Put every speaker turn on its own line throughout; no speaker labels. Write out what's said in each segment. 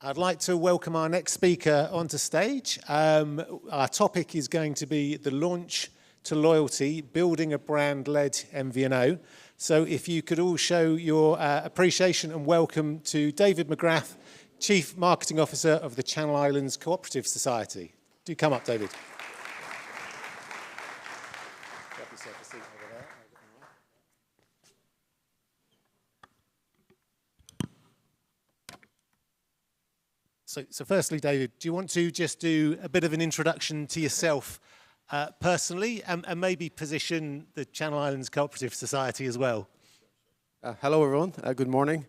I'd like to welcome our next speaker onto stage. Our topic is going to be the launch to loyalty, building a brand-led MVNO. So if you could all show your appreciation and welcome to David McGrath, Chief Marketing Officer of the Channel Islands Co-operative Society. Do come up, David. So firstly, David, do you want to just do a bit of an introduction to yourself personally and maybe position the Channel Islands Co-operative Society as well?
Hello, everyone. Good morning.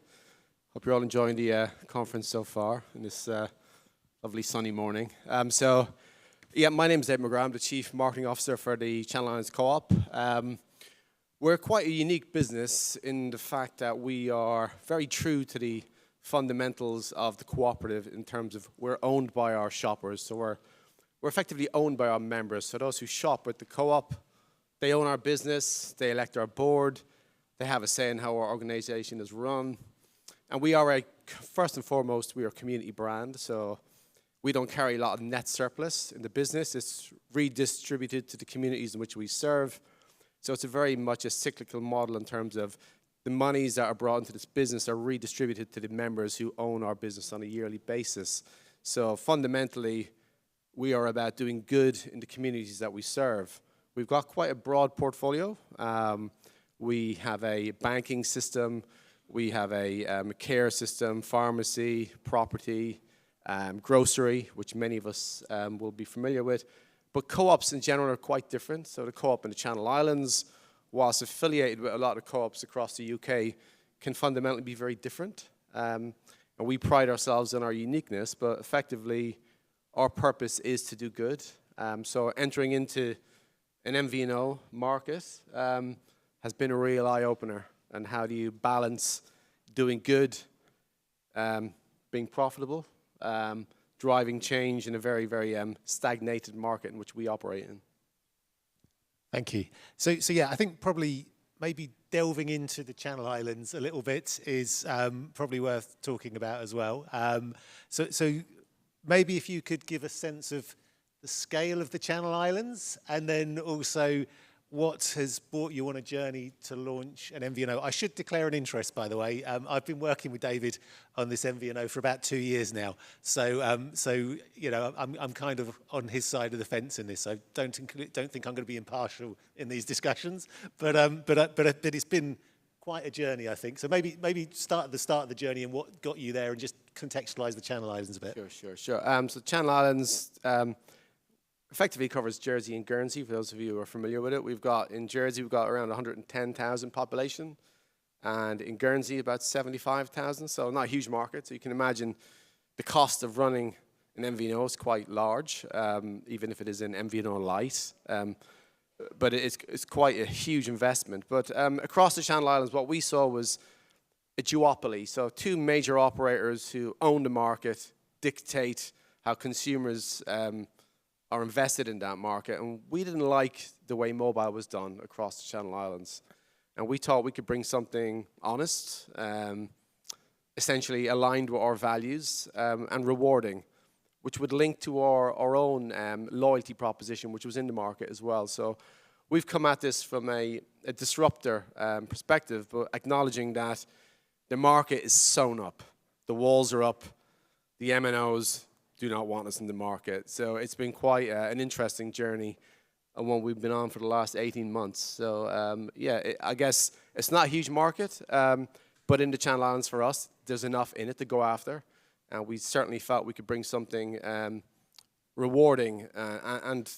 Hope you're all enjoying the conference so far in this lovely sunny morning. My name is David McGrath. I'm the Chief Marketing Officer for the Channel Islands Co-op. We're quite a unique business in the fact that we are very true to the fundamentals of the cooperative in terms of we're owned by our shoppers. So we're effectively owned by our members. So those who shop with the co-op, they own our business, they elect our board, they have a say in how our organization is run. And we are first and foremost, we are a community brand. So we don't carry a lot of net surplus in the business. It's redistributed to the communities in which we serve. So it's a very much a cyclical model in terms of the monies that are brought into this business are redistributed to the members who own our business on a yearly basis. So fundamentally, we are about doing good in the communities that we serve. We've got quite a broad portfolio. We have a banking system, we have a care system, pharmacy, property, grocery, which many of us will be familiar with. But co-ops in general are quite different. So the co-op in the Channel Islands, whilst affiliated with a lot of co-ops across the UK, can fundamentally be very different. And we pride ourselves on our uniqueness, but effectively our purpose is to do good. So entering into an MVNO market has been a real eye-opener. And how do you balance doing good, being profitable, driving change in a very, very stagnated market in which we operate in.
Thank you. So yeah, I think probably maybe delving into the Channel Islands a little bit is probably worth talking about as well. So maybe if you could give a sense of the scale of the Channel Islands and then also what has brought you on a journey to launch an MVNO. I should declare an interest, by the way. I've been working with David on this MVNO for about 2 years now. So you know, I'm kind of on his side of the fence in this. So don't think I'm going to be impartial in these discussions. But it's been quite a journey, I think. So maybe start at the start of the journey and what got you there, and just contextualize the Channel Islands a bit.
Sure. So Channel Islands effectively covers Jersey and Guernsey, for those of you who are familiar with it. In Jersey, we've got around 110,000 population, and in Guernsey, about 75,000, so not a huge market. So you can imagine the cost of running an MVNO is quite large, even if it is an MVNO light. But it's quite a huge investment. But across the Channel Islands, what we saw was a duopoly. So two major operators who own the market dictate how consumers are invested in that market, and we didn't like the way mobile was done across the Channel Islands. And we thought we could bring something honest, essentially aligned with our values, and rewarding, which would link to our own loyalty proposition, which was in the market as well. So we've come at this from a disruptor perspective, but acknowledging that the market is sewn up. The walls are up, the MNOs do not want us in the market. So it's been quite an interesting journey, and one we've been on for the last 18 months. So I guess it's not a huge market, but in the Channel Islands for us, there's enough in it to go after. And we certainly felt we could bring something rewarding and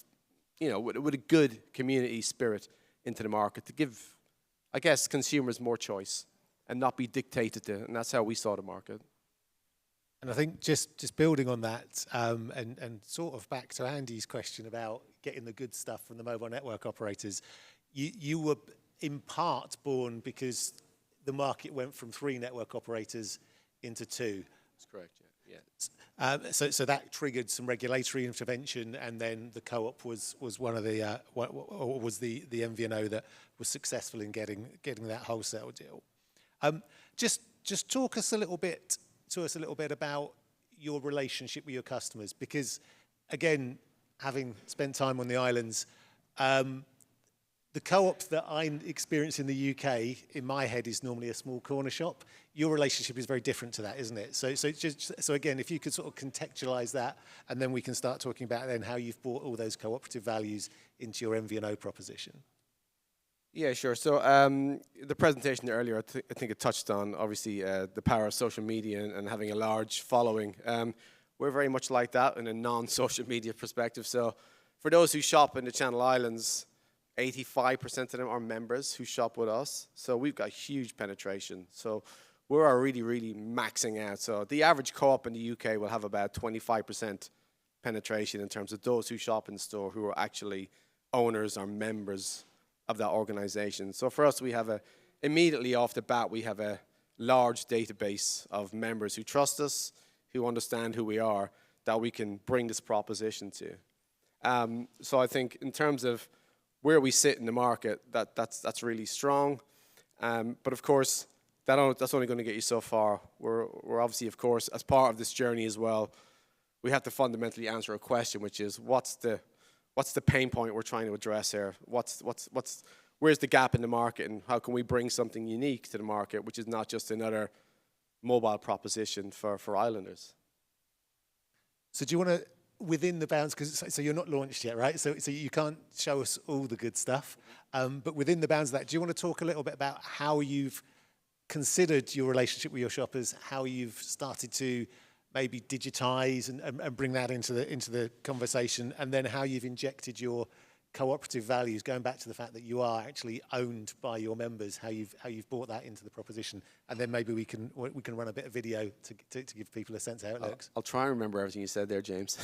you know, with a good community spirit into the market to give, I guess, consumers more choice and not be dictated to. And that's how we saw the market.
And I think just building on that, and sort of back to Andy's question about getting the good stuff from the mobile network operators, you were in part born because the market went from 3 network operators into 2.
That's correct, yeah.
So that triggered some regulatory intervention, and then the co-op was one of the was the MVNO that was successful in getting that wholesale deal. Just talk us a little bit about your relationship with your customers? Because, again, having spent time on the islands, the co-op that I experience in the UK, in my head, is normally a small corner shop. Your relationship is very different to that, isn't it? So again, if you could sort of contextualise that, and then we can start talking about then how you've brought all those cooperative values into your MVNO proposition.
Yeah, sure. So the presentation earlier, I think it touched on, obviously, the power of social media and having a large following. We're very much like that in a non-social media perspective. So for those who shop in the Channel Islands, 85% of them are members who shop with us. So we've got huge penetration. So we're really, really maxing out. So the average co-op in the UK will have about 25% penetration in terms of those who shop in store who are actually owners or members of that organization. So for us, we have immediately off the bat, we have a large database of members who trust us, who understand who we are, that we can bring this proposition to. So I think in terms of where we sit in the market, that's really strong. But of course, that's only going to get you so far. We're obviously, of course, as part of this journey as well, we have to fundamentally answer a question, which is what's the pain point we're trying to address here? Where's the gap in the market, and how can we bring something unique to the market, which is not just another mobile proposition for islanders?
So do you want to, within the bounds, because so you're not launched yet, right? So you can't show us all the good stuff, but within the bounds of that, do you want to talk a little bit about how you've considered your relationship with your shoppers, how you've started to maybe digitize and bring that into the conversation, and then how you've injected your cooperative values, going back to the fact that you are actually owned by your members, how you've brought that into the proposition, and then maybe we can run a bit of video to give people a sense of how it looks.
I'll try and remember everything you said there, James.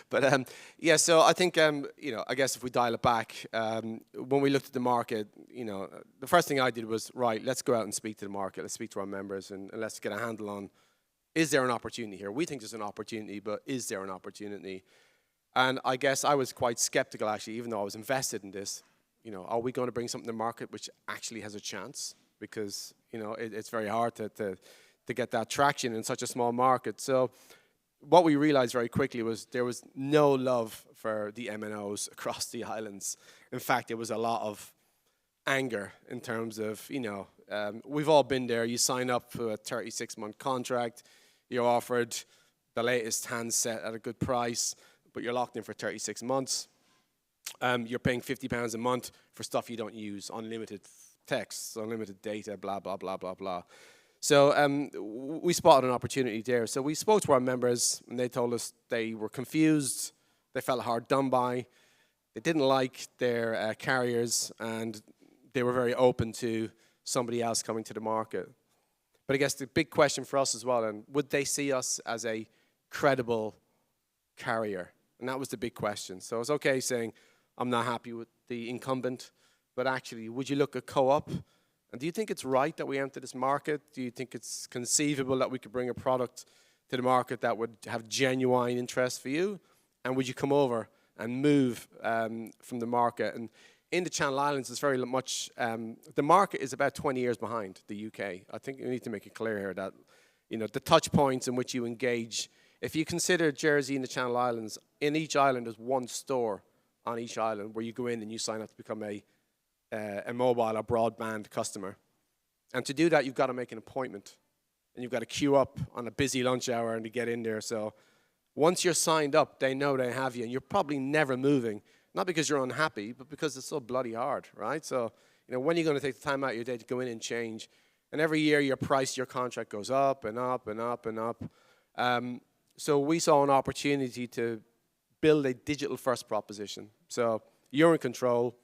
But yeah, so I think I guess if we dial it back, when we looked at the market, the first thing I did was, right, let's go out and speak to the market, let's speak to our members, and let's get a handle on, is there an opportunity here? We think there's an opportunity, but is there an opportunity? And I guess I was quite skeptical, actually, even though I was invested in this. Are we going to bring something to market which actually has a chance? Because, it's very hard to get that traction in such a small market. So what we realized very quickly was there was no love for the MNOs across the islands. In fact, there was a lot of anger in terms of, we've all been there. You sign up for a 36-month contract. You're offered the latest handset at a good price, but you're locked in for 36 months. You're paying £50 a month for stuff you don't use, unlimited texts, unlimited data, blah, blah, blah, blah, blah. So we spotted an opportunity there. So we spoke to our members, and they told us they were confused, they felt hard done by, they didn't like their carriers, and they were very open to somebody else coming to the market. But I guess the big question for us as well, and would they see us as a credible carrier? And that was the big question. So it's okay saying, I'm not happy with the incumbent, but actually, would you look at co-op? And do you think it's right that we enter this market? Do you think it's conceivable that we could bring a product to the market that would have genuine interest for you? And would you come over and move from the market? And in the Channel Islands, it's very much, the market is about 20 years behind the UK. I think we need to make it clear here that, the touch points in which you engage. If you consider Jersey and the Channel Islands, in each island there's one store on each island where you go in and you sign up to become a mobile or broadband customer. And to do that, you've got to make an appointment. And you've got to queue up on a busy lunch hour and to get in there. So once you're signed up, they know they have you. And you're probably never moving. Not because you're unhappy, but because it's so bloody hard, right? So, when are you going to take the time out of your day to go in and change? And every year your price, your contract goes up and up and up and up. So we saw an opportunity to build a digital-first proposition. So you're in control,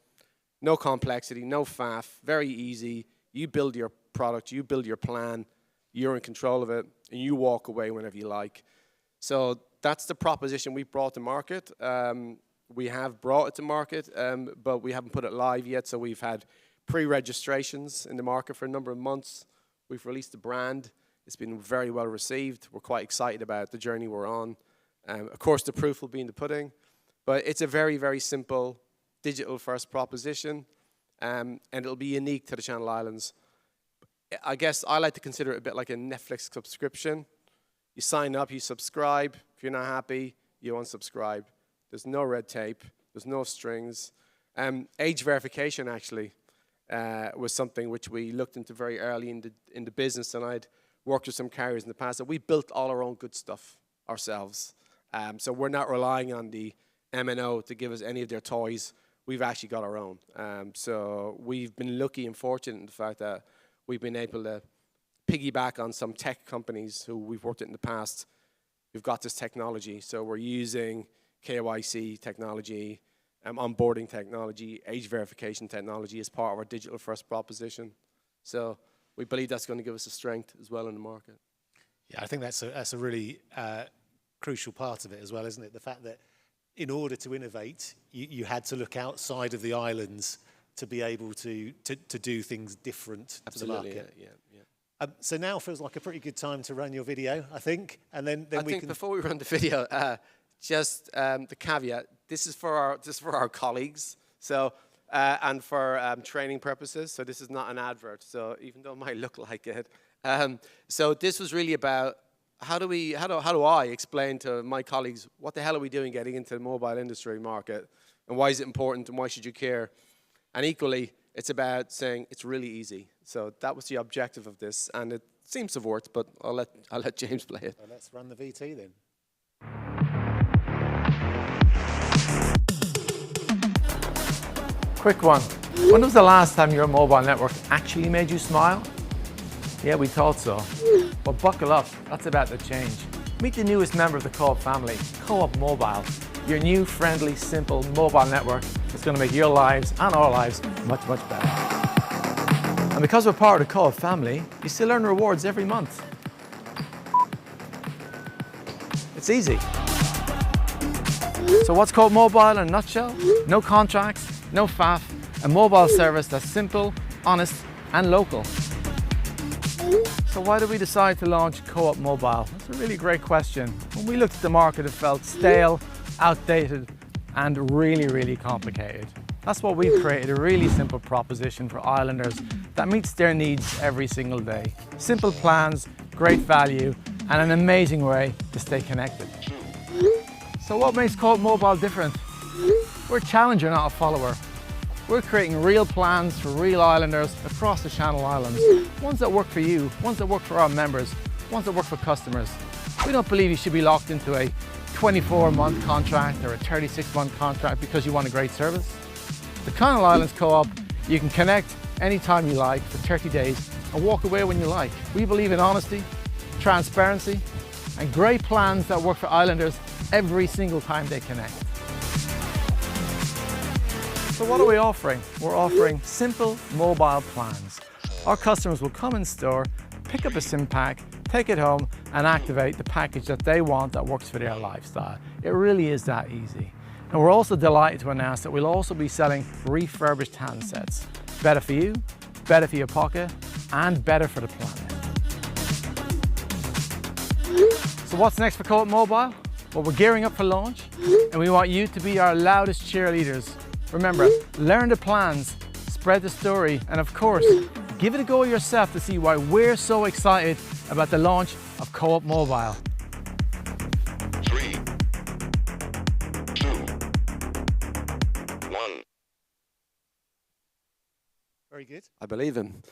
no complexity, no faff, very easy. You build your product, you build your plan, you're in control of it, and you walk away whenever you like. So that's the proposition we brought to market. We have brought it to market, but we haven't put it live yet. So we've had pre-registrations in the market for a number of months. We've released the brand. It's been very well received. We're quite excited about the journey we're on. Of course, the proof will be in the pudding. But it's a very, very simple digital-first proposition, and it'll be unique to the Channel Islands. I guess I like to consider it a bit like a Netflix subscription. You sign up, you subscribe. If you're not happy, you unsubscribe. There's no red tape. There's no strings. Age verification, actually, was something which we looked into very early in the business, and I'd worked with some carriers in the past, and we built all our own good stuff ourselves. So we're not relying on the MNO to give us any of their toys. We've actually got our own. So we've been lucky and fortunate in the fact that we've been able to piggyback on some tech companies who we've worked with in the past. We've got this technology, so we're using KYC technology, onboarding technology, age verification technology as part of our digital first proposition. So we believe that's going to give us a strength as well in the market.
Yeah, I think that's a really crucial part of it as well, isn't it? The fact that in order to innovate, you had to look outside of the islands to be able to do things different to the market.
Yeah.
So now feels like a pretty good time to run your video, I think, and then we
think
can.
Before we run the video, just the caveat: this is for our colleagues, so and for training purposes. So this is not an advert. So even though it might look like it, so this was really about how do I explain to my colleagues what the hell are we doing getting into the mobile industry market, and why is it important, and why should you care? And equally, it's about saying it's really easy. So that was the objective of this, and it seems to have worked. But I'll let James play it.
Well, let's run the VT then.
Quick one. When was the last time your mobile network actually made you smile? Yeah, we thought so. But buckle up, that's about to change. Meet the newest member of the Co-op family, Co-op Mobile. Your new, friendly, simple mobile network is going to make your lives and our lives much, much better. And because we're part of the Co-op family, you still earn rewards every month. It's easy. So what's Co-op Mobile in a nutshell? No contracts, no faff, a mobile service that's simple, honest, and local. So why did we decide to launch Co-op Mobile? That's a really great question. When we looked at the market, it felt stale, outdated, and really, really complicated. That's why we've created a really simple proposition for islanders that meets their needs every single day. Simple plans, great value, and an amazing way to stay connected. So what makes Co-op Mobile different? We're a challenger, not a follower. We're creating real plans for real islanders across the Channel Islands. Ones that work for you, ones that work for our members, ones that work for customers. We don't believe you should be locked into a 24-month contract or a 36-month contract because you want a great service. The Channel Islands Co-op, you can connect anytime you like for 30 days and walk away when you like. We believe in honesty, transparency, and great plans that work for islanders every single time they connect. So what are we offering? We're offering simple mobile plans. Our customers will come in store, pick up a SIM pack, take it home, and activate the package that they want that works for their lifestyle. It really is that easy. And we're also delighted to announce that we'll also be selling refurbished handsets. Better for you, better for your pocket, and better for the planet. So what's next for Co-op Mobile? Well, we're gearing up for launch, and we want you to be our loudest cheerleaders. Remember, learn the plans, spread the story, and of course, give it a go yourself to see why we're so excited about the launch of Co-op Mobile.
3, 2, 1.
Very good.
I believe him.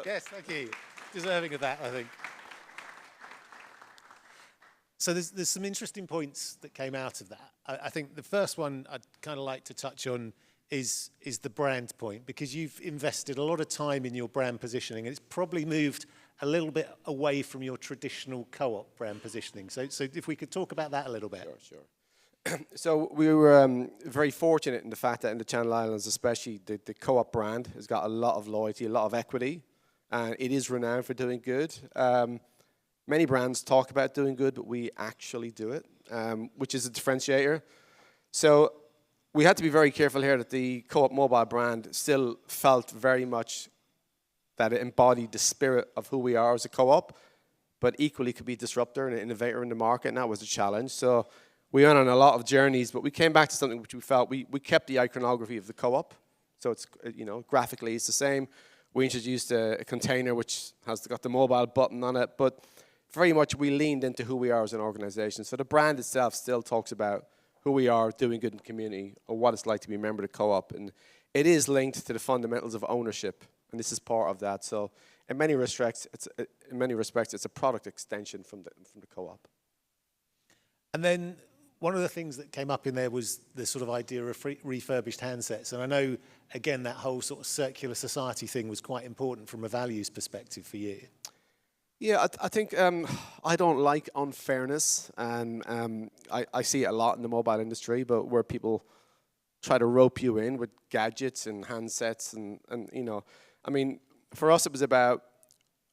Yes, thank you. Deserving of that, I think. So there's some interesting points that came out of that. I think the first one I'd kind of like to touch on is the brand point, because you've invested a lot of time in your brand positioning, and it's probably moved a little bit away from your traditional Co-op brand positioning. So if we could talk about that a little bit.
Sure. So we were very fortunate in the fact that in the Channel Islands, especially the Co-op brand has got a lot of loyalty, a lot of equity, and it is renowned for doing good. Many brands talk about doing good, but we actually do it, which is a differentiator. So we had to be very careful here that the Co-op Mobile brand still felt very much that it embodied the spirit of who we are as a co-op, but equally could be a disruptor and an innovator in the market, and that was a challenge. So we went on a lot of journeys, but we came back to something which we felt we kept the iconography of the co-op. So it's, graphically it's the same. We introduced a container which has got the mobile button on it, but very much we leaned into who we are as an organization. So the brand itself still talks about who we are, doing good in the community, or what it's like to be a member of the co-op. And it is linked to the fundamentals of ownership, and this is part of that. So in many respects, it's a product extension from the co-op.
And then one of the things that came up in there was the sort of idea of refurbished handsets. And I know, again, that whole sort of circular society thing was quite important from a values perspective for you.
Yeah, I think I don't like unfairness, and I see it a lot in the mobile industry, but where people try to rope you in with gadgets and handsets, and you know, I mean, for us it was about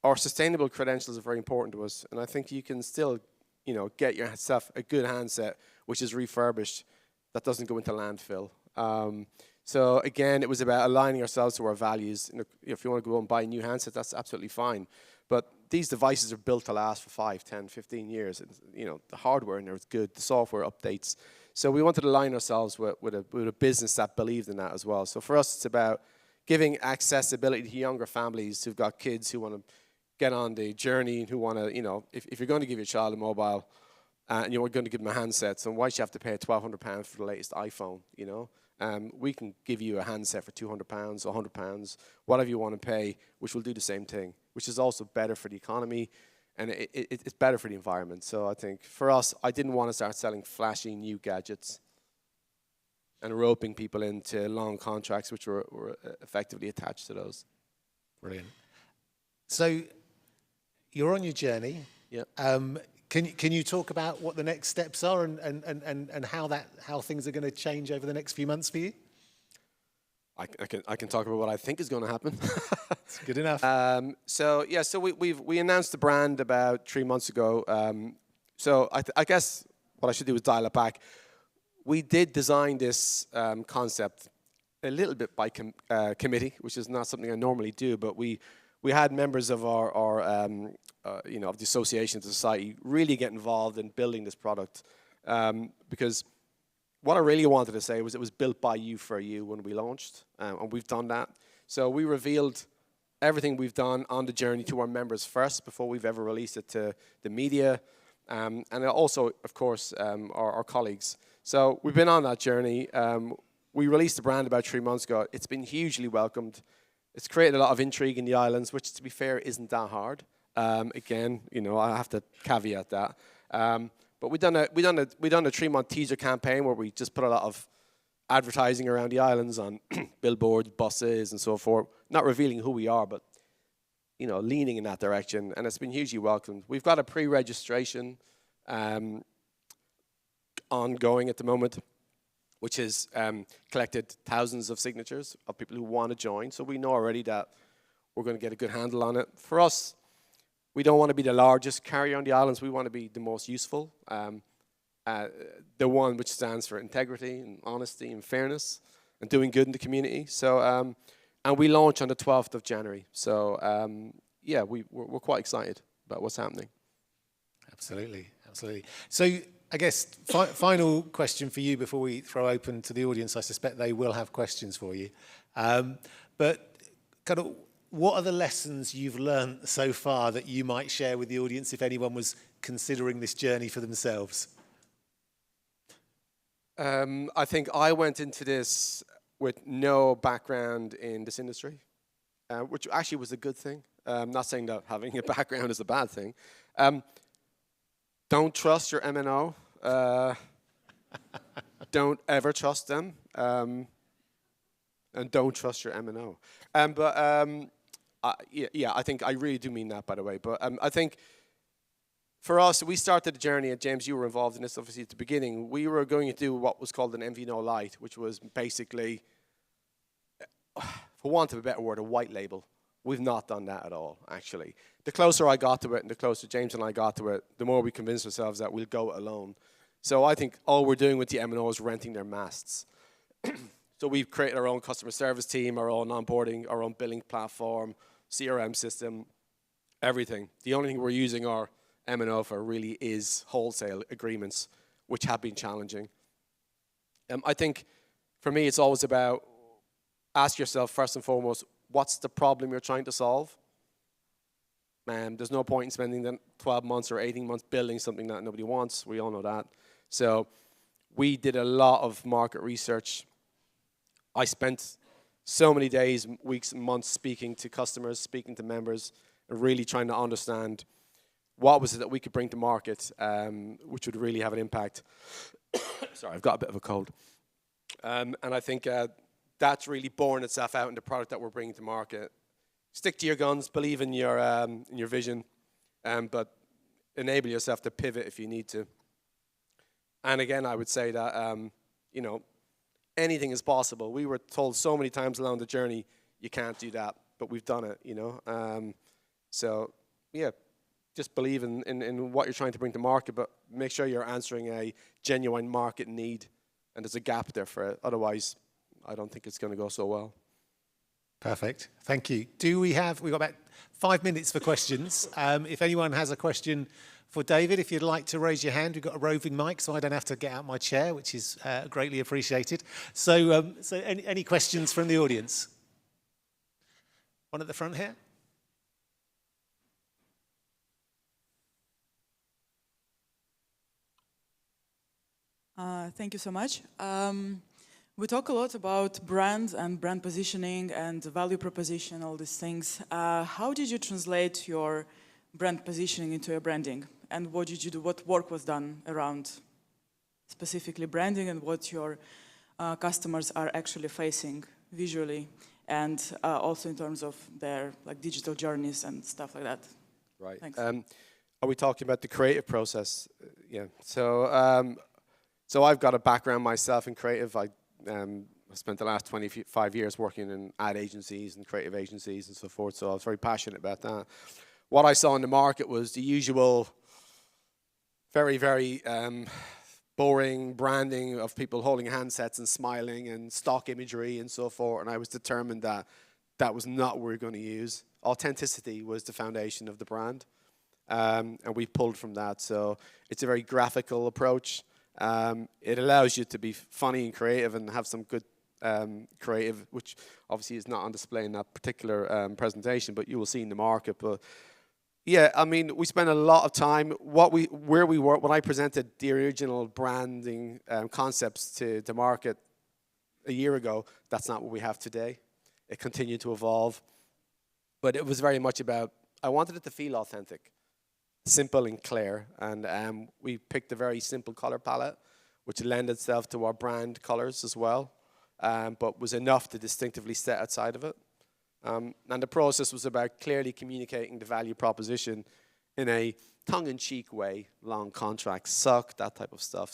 our sustainable credentials are very important to us, and I think you can still, you know, get yourself a good handset which is refurbished that doesn't go into landfill. So again, it was about aligning ourselves to our values. You know, if you want to go and buy a new handset, that's absolutely fine. But these devices are built to last for 5, 10, 15 years. And, you know, the hardware in there is good, the software updates. So we wanted to align ourselves with a business that believed in that as well. So for us, it's about giving accessibility to younger families who've got kids who want to get on the journey, who want to, you know, if you're going to give your child a mobile and you're going to give them a handset, so why should you have to pay £1,200 for the latest iPhone, you know? We can give you a handset for £200 or £100, whatever you want to pay, which will do the same thing, which is also better for the economy, and it's better for the environment. So I think for us, I didn't want to start selling flashy new gadgets and roping people into long contracts which were effectively attached to those.
Brilliant. So you're on your journey.
Yeah.
Can you talk about what the next steps are and how things are going to change over the next few months for you?
I can talk about what I think is going to happen.
It's good enough.
So we announced the brand about 3 months ago. So I guess what I should do is dial it back. We did design this concept a little bit by committee, which is not something I normally do, but we had members of our of the association, the society, really get involved in building this product, because what I really wanted to say was it was built by you for you when we launched, and we've done that. So we revealed everything we've done on the journey to our members first before we've ever released it to the media, and also, of course, our colleagues. So we've been on that journey. We released the brand about 3 months ago. It's been hugely welcomed. It's created a lot of intrigue in the islands, which, to be fair, isn't that hard. Again, you know, I have to caveat that. But we done a 3-month teaser campaign where we just put a lot of advertising around the islands on billboards, buses, and so forth. Not revealing who we are, but, you know, leaning in that direction. And it's been hugely welcomed. We've got a pre-registration ongoing at the moment, which has collected thousands of signatures of people who want to join. So we know already that we're going to get a good handle on it. For us, we don't want to be the largest carrier on the islands. We want to be the most useful, the one which stands for integrity and honesty and fairness and doing good in the community. So, and we launch on the 12th of January. So, yeah, we're quite excited about what's happening.
Absolutely, absolutely. So I guess final question for you before we throw open to the audience. I suspect they will have questions for you. But kind of, what are the lessons you've learned so far that you might share with the audience if anyone was considering this journey for themselves?
I think I went into this with no background in this industry, which actually was a good thing. I'm not saying that having a background is a bad thing. Don't trust your MNO. Don't ever trust them. And don't trust your MNO. Yeah, I think I really do mean that, by the way. But I think for us, we started the journey, and James, you were involved in this obviously at the beginning. We were going to do what was called an MVNO Lite, which was basically, for want of a better word, a white label. We've not done that at all, actually. The closer I got to it and the closer James and I got to it, the more we convinced ourselves that we'll go it alone. So I think all we're doing with the MNO is renting their masts. So we've created our own customer service team, our own onboarding, our own billing platform, CRM system, everything. The only thing we're using our MNO for really is wholesale agreements, which have been challenging. I think for me, it's always about ask yourself first and foremost, what's the problem you're trying to solve? There's no point in spending the 12 months or 18 months building something that nobody wants. We all know that. So we did a lot of market research. I spent so many days, weeks, and months speaking to customers, speaking to members, and really trying to understand what was it that we could bring to market, which would really have an impact. Sorry, I've got a bit of a cold. And I think that's really borne itself out in the product that we're bringing to market. Stick to your guns, believe in your vision, but enable yourself to pivot if you need to. And again, I would say that, you know, anything is possible. We were told so many times along the journey, you can't do that, but we've done it, you know. So, yeah, just believe in what you're trying to bring to market, but make sure you're answering a genuine market need, and there's a gap there for it. Otherwise, I don't think it's going to go so well.
Perfect. Thank you. We've got about 5 minutes for questions. If anyone has a question for David, if you'd like to raise your hand, we've got a roving mic, so I don't have to get out my chair, which is greatly appreciated. So, any questions from the audience? One at the front here.
Thank you so much. We talk a lot about brands and brand positioning and value proposition, all these things. How did you translate your brand positioning into your branding? And what did you do? What work was done around specifically branding and what your customers are actually facing visually and also in terms of their digital journeys and stuff like that?
Right.
Thanks.
Are we talking about the creative process? Yeah. So I've got a background myself in creative. I spent the last 25 years working in ad agencies and creative agencies and so forth, so I was very passionate about that. What I saw in the market was the usual very, very boring branding of people holding handsets and smiling and stock imagery and so forth, and I was determined that that was not what we were going to use. Authenticity was the foundation of the brand, and we pulled from that. So it's a very graphical approach. It allows you to be funny and creative and have some good creative, which obviously is not on display in that particular presentation, but you will see in the market. But yeah, I mean, we spent a lot of time. Where we were when I presented the original branding concepts to the market a year ago, that's not what we have today. It continued to evolve, but it was very much about, I wanted it to feel authentic, simple and clear, and we picked a very simple color palette, which lent itself to our brand colors as well, but was enough to distinctively set outside of it. And the process was about clearly communicating the value proposition in a tongue-in-cheek way, long contracts, suck, that type of stuff.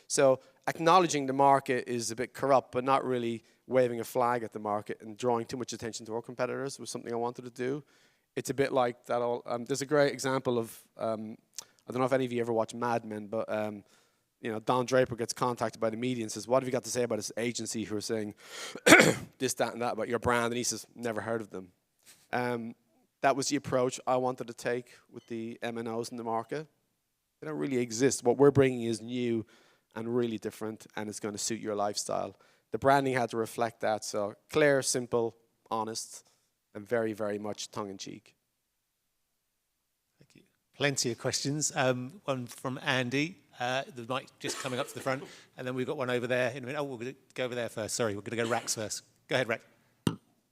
So acknowledging the market is a bit corrupt, but not really waving a flag at the market and drawing too much attention to our competitors was something I wanted to do. It's a bit like that. There's a great example of, I don't know if any of you ever watch Mad Men, but you know, Don Draper gets contacted by the media and says, what have you got to say about this agency who are saying this, that, and that about your brand? And he says, never heard of them. That was the approach I wanted to take with the MNOs in the market. They don't really exist. What we're bringing is new and really different, and it's going to suit your lifestyle. The branding had to reflect that. So clear, simple, honest, and very, very much tongue-in-cheek.
Thank you. Plenty of questions. One from Andy. The mic just coming up to the front. And then we've got one over there in a minute. Oh, we're going to go over there first. Sorry, we're going to go Rax first. Go ahead, Rax.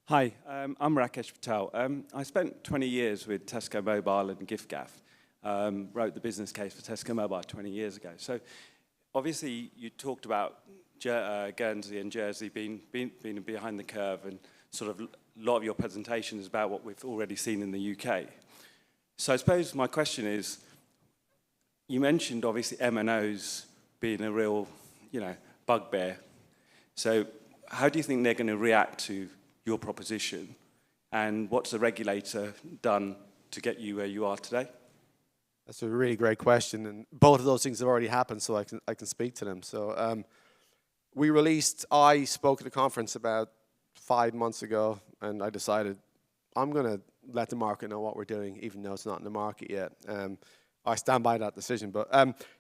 Hi, I'm Rakesh Patel. I spent 20 years with Tesco Mobile and GiftGaff. Wrote the business case for Tesco Mobile 20 years ago. So obviously you talked about Guernsey and Jersey being behind the curve, and sort of a lot of your presentation is about what we've already seen in the UK. So I suppose my question is, you mentioned obviously MNOs being a real, bugbear. So how do you think they're going to react to your proposition, and what's the regulator done to get you where you are today?
That's a really great question, and both of those things have already happened, so I can speak to them. So I spoke at a conference about 5 months ago, and I decided I'm going to let the market know what we're doing, even though it's not in the market yet. I stand by that decision, but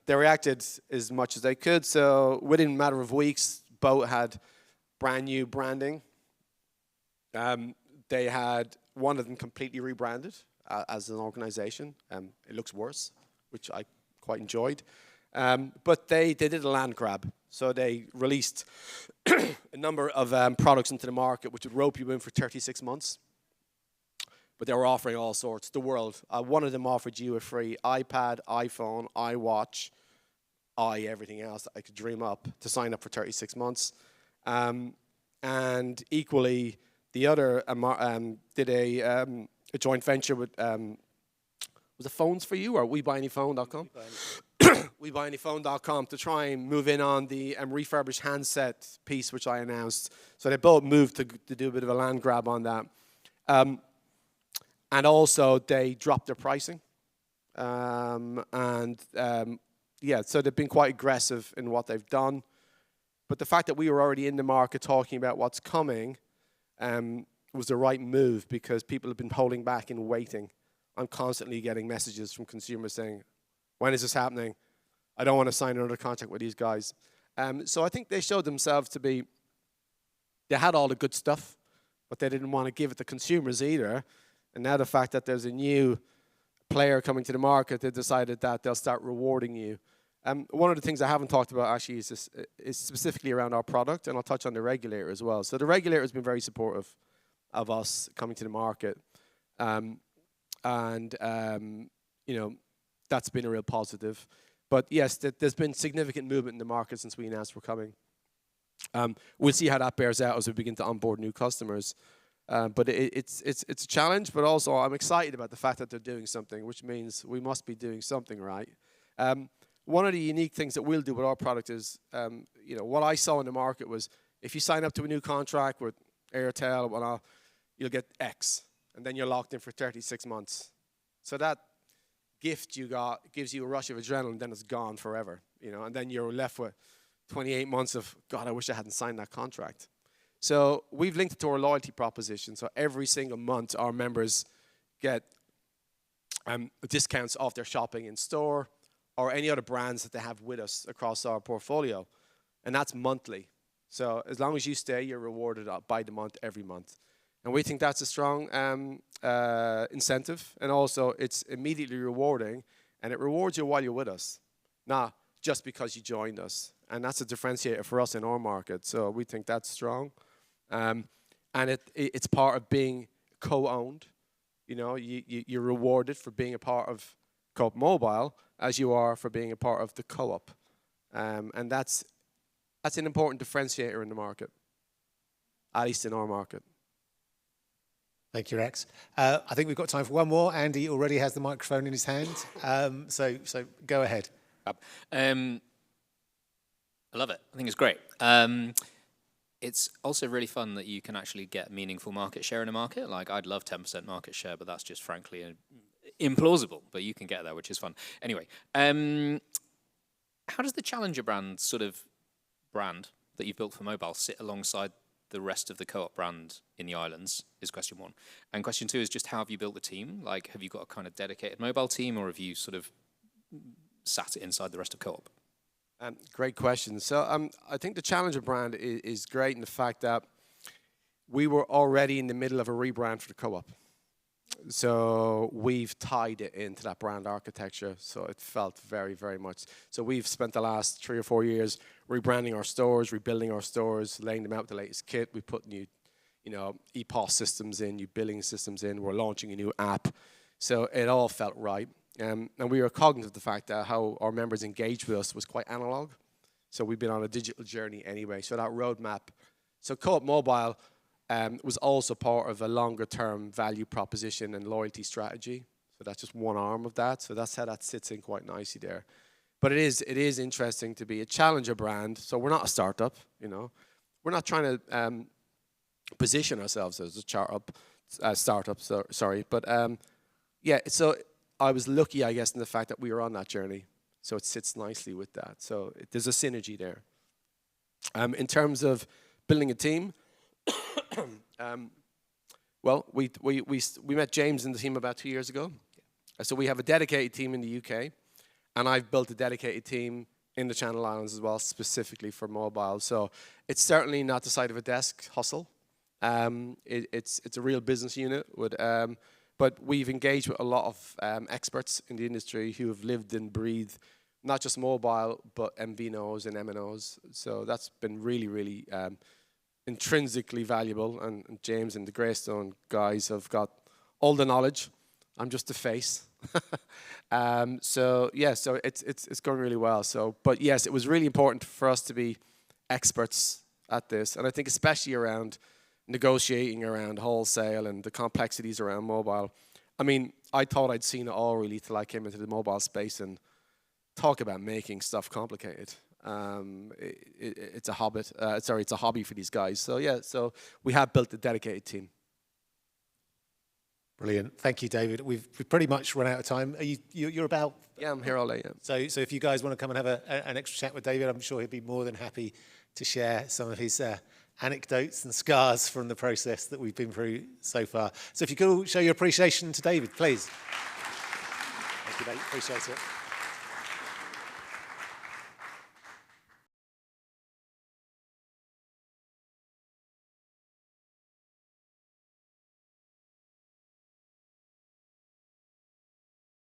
they reacted as much as they could. So within a matter of weeks, both had brand new branding. They had one of them completely rebranded, as an organization. It looks worse, which I quite enjoyed. But they did a land grab. So they released a number of products into the market which would rope you in for 36 months. But they were offering all sorts, the world. One of them offered you a free iPad, iPhone, iWatch, everything else that I could dream up to sign up for 36 months. And equally, the other did a joint venture with, was it Phones for You or WeBuyAnyPhone.com? WeBuyAnyPhone.com to try and move in on the refurbished handset piece, which I announced. So they both moved to do a bit of a land grab on that. And also, they dropped their pricing. Yeah, so they've been quite aggressive in what they've done. But the fact that we were already in the market talking about what's coming was the right move because people have been holding back and waiting. I'm constantly getting messages from consumers saying, when is this happening? I don't want to sign another contract with these guys. So I think they showed themselves to be, they had all the good stuff, but they didn't want to give it to consumers either. And now the fact that there's a new player coming to the market, they decided that they'll start rewarding you. One of the things I haven't talked about actually is specifically around our product, and I'll touch on the regulator as well. So the regulator has been very supportive of us coming to the market. You know, that's been a real positive. But yes, there's been significant movement in the market since we announced we're coming. We'll see how that bears out as we begin to onboard new customers. But it's a challenge, but also I'm excited about the fact that they're doing something, which means we must be doing something right. One of the unique things that we'll do with our product is, you know, what I saw in the market was if you sign up to a new contract with Airtel, well, you'll get X, and then you're locked in for 36 months. So that gift you got gives you a rush of adrenaline, then it's gone forever, you know, and then you're left with 28 months of, God, I wish I hadn't signed that contract. So we've linked it to our loyalty proposition. So every single month, our members get discounts off their shopping in store or any other brands that they have with us across our portfolio. And that's monthly. So as long as you stay, you're rewarded by the month every month. And we think that's a strong incentive. And also, it's immediately rewarding. And it rewards you while you're with us, not just because you joined us. And that's a differentiator for us in our market. So we think that's strong. And it's part of being co-owned. You know, you're rewarded for being a part of Co-op Mobile as you are for being a part of the Co-op. And that's an important differentiator in the market, at least in our market.
Thank you, Rex. I think we've got time for one more. Andy already has the microphone in his hand. So go ahead.
I love it. I think it's great. It's also really fun that you can actually get meaningful market share in a market. Like, I'd love 10% market share, but that's just frankly implausible. But you can get there, which is fun. Anyway, how does the Challenger brand that you've built for mobile sit alongside the rest of the Co-op brand in the islands, is question one. And question two is just, how have you built the team? Like, have you got a kind of dedicated mobile team, or have you sort of sat it inside the rest of Co-op?
Great question. So I think the Challenger brand is great in the fact that we were already in the middle of a rebrand for the Co-op. So we've tied it into that brand architecture. So it felt very, very much. So we've spent the last 3 or 4 years rebranding our stores, rebuilding our stores, laying them out with the latest kit. We put new, EPOS systems in, new billing systems in. We're launching a new app. So it all felt right. And we were cognizant of the fact that how our members engaged with us was quite analog. So we've been on a digital journey anyway. So that roadmap. So Co-op Mobile was also part of a longer-term value proposition and loyalty strategy. So that's just one arm of that. So that's how that sits in quite nicely there. But it is interesting to be a challenger brand. So we're not a startup, We're not trying to position ourselves as a startup. But yeah, so I was lucky, I guess, in the fact that we were on that journey. So it sits nicely with that. So there's a synergy there. In terms of building a team, well, we met James and the team about 2 years ago. So we have a dedicated team in the UK, and I've built a dedicated team in the Channel Islands as well, specifically for mobile. So it's certainly not the side of a desk hustle. It's a real business unit with But we've engaged with a lot of experts in the industry who have lived and breathed not just mobile, but MVNOs and MNOs. So that's been really, really intrinsically valuable. And James and the Graystone guys have got all the knowledge. I'm just the face. So yeah, so it's going really well. So, but yes, it was really important for us to be experts at this, and I think especially around negotiating around wholesale and the complexities around mobile. I mean, I thought I'd seen it all really till I came into the mobile space, and talk about making stuff complicated. It's a hobby. It's a hobby for these guys. So yeah, so we have built a dedicated team.
Brilliant. Thank you, David. We've pretty much run out of time. Are you're about?
Yeah, I'm here all day. Yeah.
So if you guys want to come and have an extra chat with David, I'm sure he'd be more than happy to share some of his anecdotes and scars from the process that we've been through so far. So if you could all show your appreciation to David, please. Thank you, David. Appreciate it.